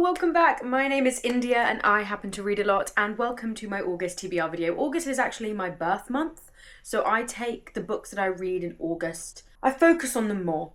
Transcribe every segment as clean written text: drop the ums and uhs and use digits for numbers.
welcome back. My name is India and I happen to read a lot, and welcome to my August TBR video. August is actually my birth month, so I take the books that I read in August, I focus on them more.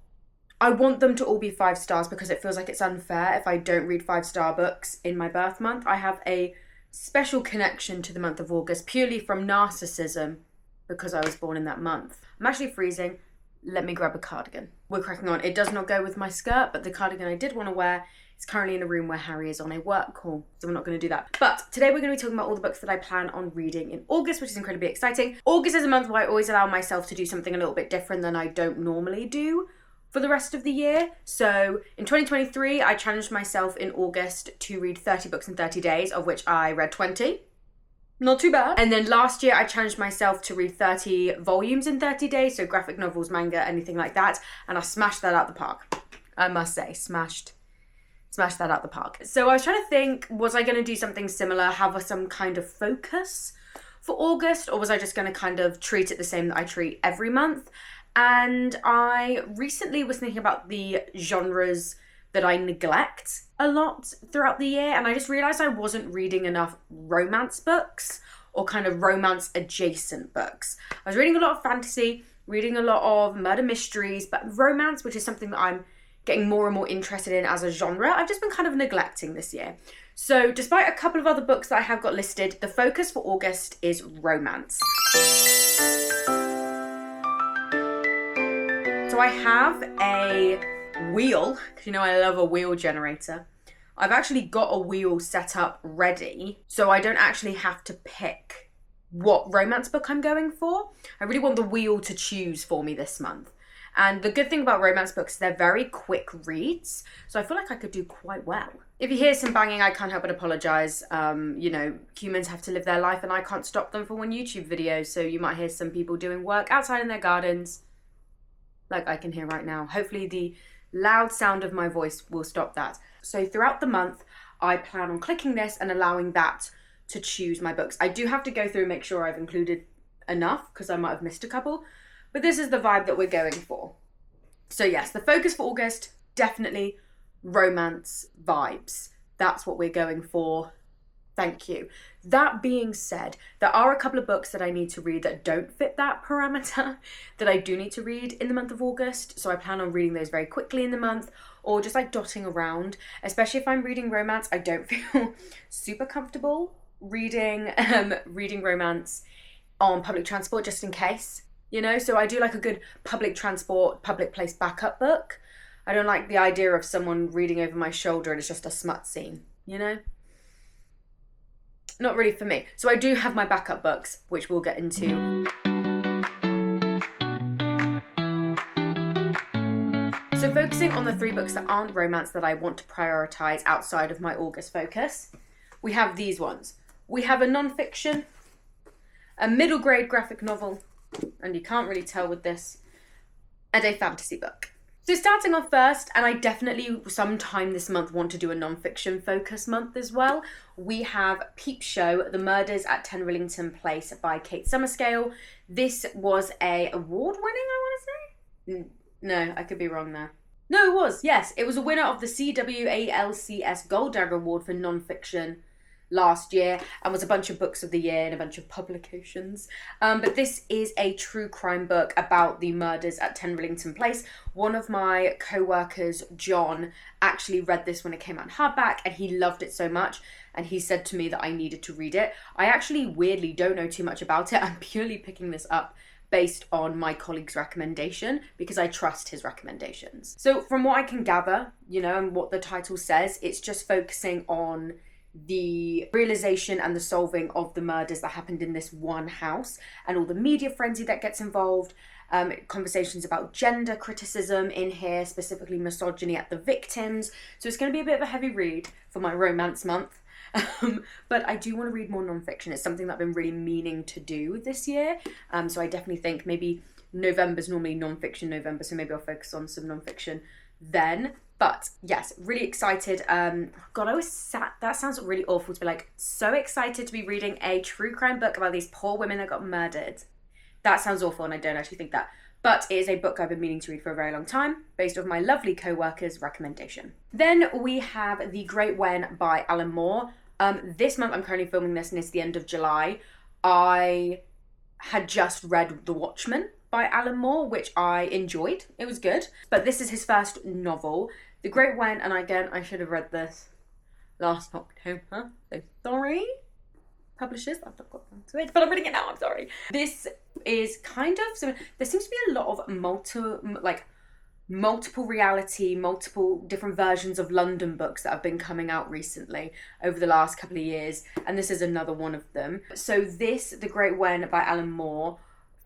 I want them to all be 5 stars because it feels like it's unfair if I don't read 5-star books in my birth month. I have a special connection to the month of August purely from narcissism because I was born in that month. I'm actually freezing. Let me grab a cardigan. We're cracking on. It does not go with my skirt, but the cardigan I did want to wear is currently in a room where Harry is on a work call, so we're not going to do that. But today we're going to be talking about all the books that I plan on reading in August, which is incredibly exciting. August is a month where I always allow myself to do something a little bit different than I don't normally do for the rest of the year. So in 2023, I challenged myself in August to read 30 books in 30 days, of which I read 20. Not too bad. And then last year I challenged myself to read 30 volumes in 30 days, so graphic novels, manga, anything like that, and I smashed that out the park. I must say, smashed that out the park. So I was trying to think, was I going to do something similar, have some kind of focus for August, or was I just going to kind of treat it the same that I treat every month? And I recently was thinking about the genres that I neglect a lot throughout the year, and I just realised I wasn't reading enough romance books or kind of romance adjacent books. I was reading a lot of fantasy, reading a lot of murder mysteries, but romance, which is something that I'm getting more and more interested in as a genre, I've just been kind of neglecting this year. So despite a couple of other books that I have got listed, the focus for August is romance. So I have a wheel, because you know I love a wheel generator. I've actually got a wheel set up ready, so I don't actually have to pick what romance book I'm going for. I really want the wheel to choose for me this month. And the good thing about romance books, they're very quick reads, so I feel like I could do quite well. If you hear some banging, I can't help but apologise. You know, humans have to live their life and I can't stop them for one YouTube video, so you might hear some people doing work outside in their gardens, like I can hear right now. Hopefully the loud sound of my voice will stop that. So throughout the month, I plan on clicking this and allowing that to choose my books. I do have to go through and make sure I've included enough because I might have missed a couple, but this is the vibe that we're going for. So yes, the focus for August, definitely romance vibes. That's what we're going for. Thank you. That being said, there are a couple of books that I need to read that don't fit that parameter that I do need to read in the month of August. So I plan on reading those very quickly in the month, or just like dotting around. Especially if I'm reading romance, I don't feel super comfortable reading romance on public transport just in case, you know? So I do like a good public transport, public place backup book. I don't like the idea of someone reading over my shoulder and it's just a smut scene, you know? Not really for me. So I do have my backup books, which we'll get into. So focusing on the 3 books that aren't romance that I want to prioritise outside of my August focus, we have these ones. We have a non-fiction, a middle grade graphic novel, and you can't really tell with this, and a fantasy book. So starting off first, and I definitely sometime this month want to do a non-fiction focus month as well, we have Peep Show, The Murders at 10 Rillington Place by Kate Summerscale. This was a award-winning, I want to say? No, I could be wrong there. No, it was, yes. It was a winner of the CWALCS Gold Dagger Award for non-fiction last year, and was a bunch of books of the year and a bunch of publications. But this is a true crime book about the murders at 10 Rillington Place. One of my co-workers, John, actually read this when it came out in hardback and he loved it so much, and he said to me that I needed to read it. I actually weirdly don't know too much about it. I'm purely picking this up based on my colleague's recommendation because I trust his recommendations. So from what I can gather, you know, and what the title says, it's just focusing on the realization and the solving of the murders that happened in this one house and all the media frenzy that gets involved, conversations about gender criticism in here, specifically misogyny at the victims. So it's going to be a bit of a heavy read for my romance month. But I do want to read more non-fiction. It's something that I've been really meaning to do this year. So I definitely think maybe November's normally non-fiction November, so maybe I'll focus on some non-fiction then. But yes, really excited. God, I was sat, that sounds really awful to be like, so excited to be reading a true crime book about these poor women that got murdered. That sounds awful and I don't actually think that. but it is a book I've been meaning to read for a very long time, based off my lovely co-worker's recommendation. Then we have The Great Wen by Alan Moore. This month, I'm currently filming this and it's the end of July. I had just read The Watchmen by Alan Moore, which I enjoyed. It was good. But this is his first novel. The Great Wen, and again, I should have read this last October, so sorry. Publishers, I've not got to it, but I'm reading it now, I'm sorry. This is kind of, so there seems to be a lot of multiple reality, multiple different versions of London books that have been coming out recently over the last couple of years, and this is another one of them. So this, The Great Wen by Alan Moore,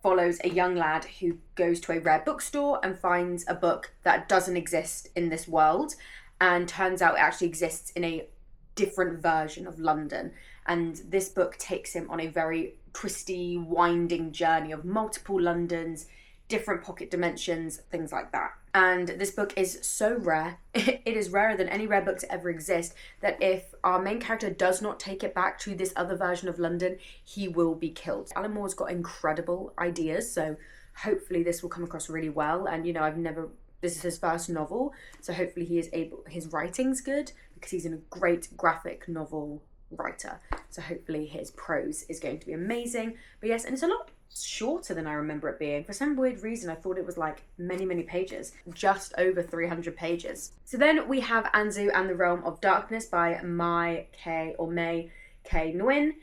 follows a young lad who goes to a rare bookstore and finds a book that doesn't exist in this world, and turns out it actually exists in a different version of London. And this book takes him on a very twisty, winding journey of multiple Londons, different pocket dimensions, things like that. And this book is so rare, it is rarer than any rare book to ever exist, that if our main character does not take it back to this other version of London, he will be killed. Alan Moore's got incredible ideas, so hopefully this will come across really well. And you know, this is his first novel, so hopefully his writing's good, because he's a great graphic novel writer. So hopefully his prose is going to be amazing. But yes, and it's a lot shorter than I remember it being. For some weird reason, I thought it was like many pages, just over 300 pages. So then we have Anzu and the Realm of Darkness by Mai K Nguyen.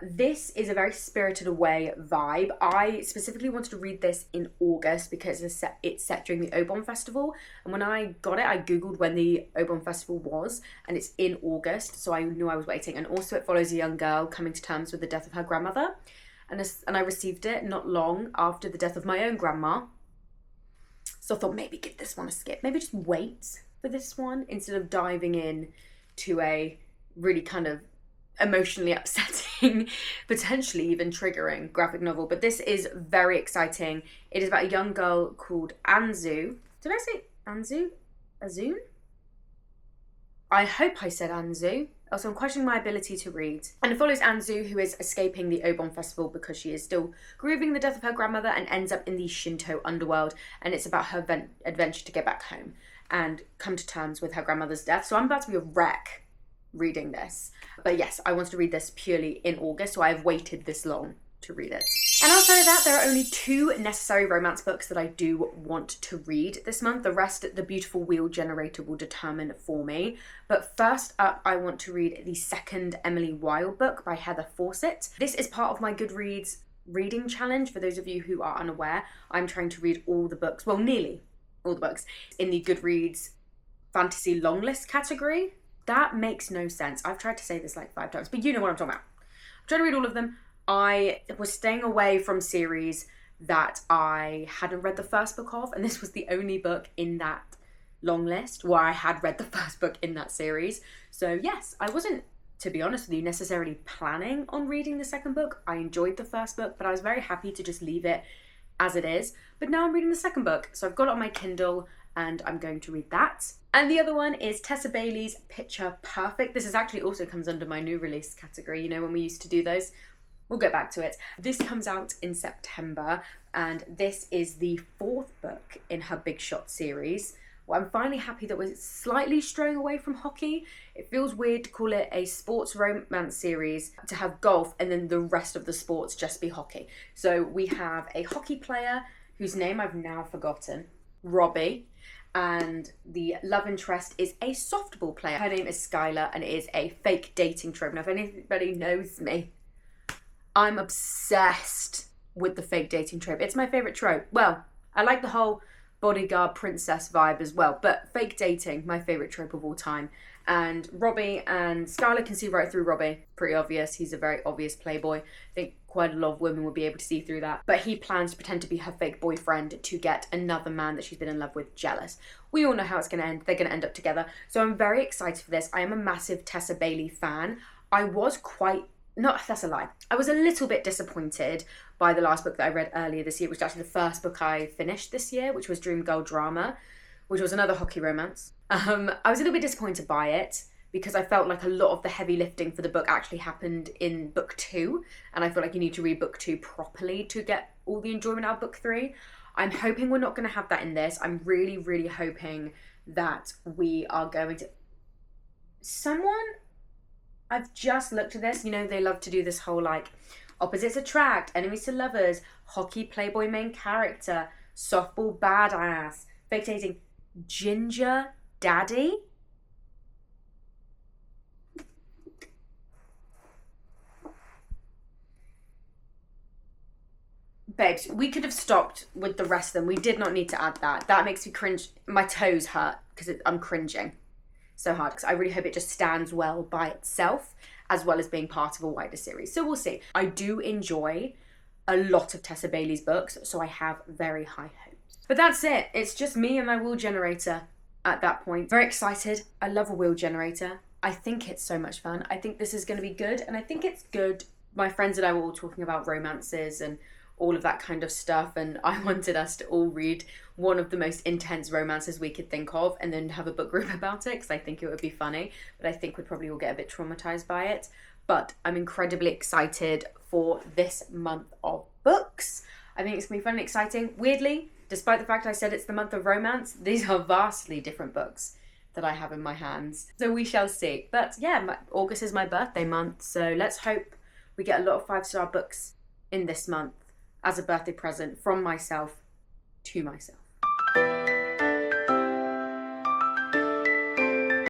This is a very Spirited Away vibe. I specifically wanted to read this in August because it's set during the Obon Festival. And when I got it, I googled when the Obon Festival was, and it's in August, so I knew I was waiting. And also it follows a young girl coming to terms with the death of her grandmother. And I received it not long after the death of my own grandma. So I thought maybe give this one a skip. Maybe just wait for this one instead of diving in to a really kind of emotionally upsetting, potentially even triggering graphic novel. But this is very exciting. It is about a young girl called Anzu. Did I say Anzu? Azun? I hope I said Anzu. Also, I'm questioning my ability to read. And it follows Anzu, who is escaping the Obon Festival because she is still grieving the death of her grandmother and ends up in the Shinto underworld. And it's about her adventure to get back home and come to terms with her grandmother's death. So I'm about to be a wreck reading this. But yes, I wanted to read this purely in August, so I've waited this long to read it. And outside of that, there are only 2 necessary romance books that I do want to read this month. The rest, the beautiful wheel generator will determine for me. But first up, I want to read the second Emily Wilde book by Heather Fawcett. This is part of my Goodreads reading challenge. For those of you who are unaware, I'm trying to read all the books, well, nearly all the books, in the Goodreads fantasy long list category. That makes no sense. I've tried to say this like 5 times, but you know what I'm talking about. I'm trying to read all of them. I was staying away from series that I hadn't read the first book of, and this was the only book in that long list where I had read the first book in that series. So yes, I wasn't, to be honest with you, necessarily planning on reading the second book. I enjoyed the first book, but I was very happy to just leave it as it is. But now I'm reading the second book, so I've got it on my Kindle and I'm going to read that. And the other one is Tessa Bailey's Picture Perfect. This is actually also comes under my new release category, you know, when we used to do those. We'll get back to it. This comes out in September, and this is the 4th book in her Big Shot series. Well, I'm finally happy that we're slightly straying away from hockey. It feels weird to call it a sports romance series, to have golf and then the rest of the sports just be hockey. So we have a hockey player whose name I've now forgotten, Robbie, and the love interest is a softball player. Her name is Skylar, and it is a fake dating trope. Now, if anybody knows me, I'm obsessed with the fake dating trope. It's my favourite trope. Well, I like the whole bodyguard princess vibe as well, but fake dating, my favourite trope of all time. And Robbie and Skylar can see right through Robbie. Pretty obvious. He's a very obvious playboy. I think quite a lot of women would be able to see through that. But he plans to pretend to be her fake boyfriend to get another man that she's been in love with jealous. We all know how it's going to end. They're going to end up together. So I'm very excited for this. I am a massive Tessa Bailey fan. I was that's a lie. I was a little bit disappointed by the last book that I read earlier this year, which was actually the first book I finished this year, which was Dream Girl Drama, which was another hockey romance. I was a little bit disappointed by it because I felt like a lot of the heavy lifting for the book actually happened in book 2, and I feel like you need to read book 2 properly to get all the enjoyment out of book 3. I'm hoping we're not going to have that in this. I'm really, really hoping that we are going to... I've just looked at this, you know, they love to do this whole like opposites attract, enemies to lovers, hockey playboy main character, softball badass, fake dating, ginger daddy. Babes, we could have stopped with the rest of them. We did not need to add that. That makes me cringe. My toes hurt because I'm cringing so hard, because I really hope it just stands well by itself as well as being part of a wider series. So we'll see. I do enjoy a lot of Tessa Bailey's books, so I have very high hopes. But that's it. It's just me and my wheel generator at that point. Very excited. I love a wheel generator. I think it's so much fun. I think this is going to be good, and I think it's good. My friends and I were all talking about romances and all of that kind of stuff, and I wanted us to all read one of the most intense romances we could think of and then have a book group about it, because I think it would be funny, but I think we'd probably all get a bit traumatized by it. But I'm incredibly excited for this month of books. I think it's gonna be fun and exciting. Weirdly, despite the fact I said it's the month of romance, these are vastly different books that I have in my hands, so we shall see. But yeah, August is my birthday month, so let's hope we get a lot of 5-star books in this month as a birthday present from myself to myself.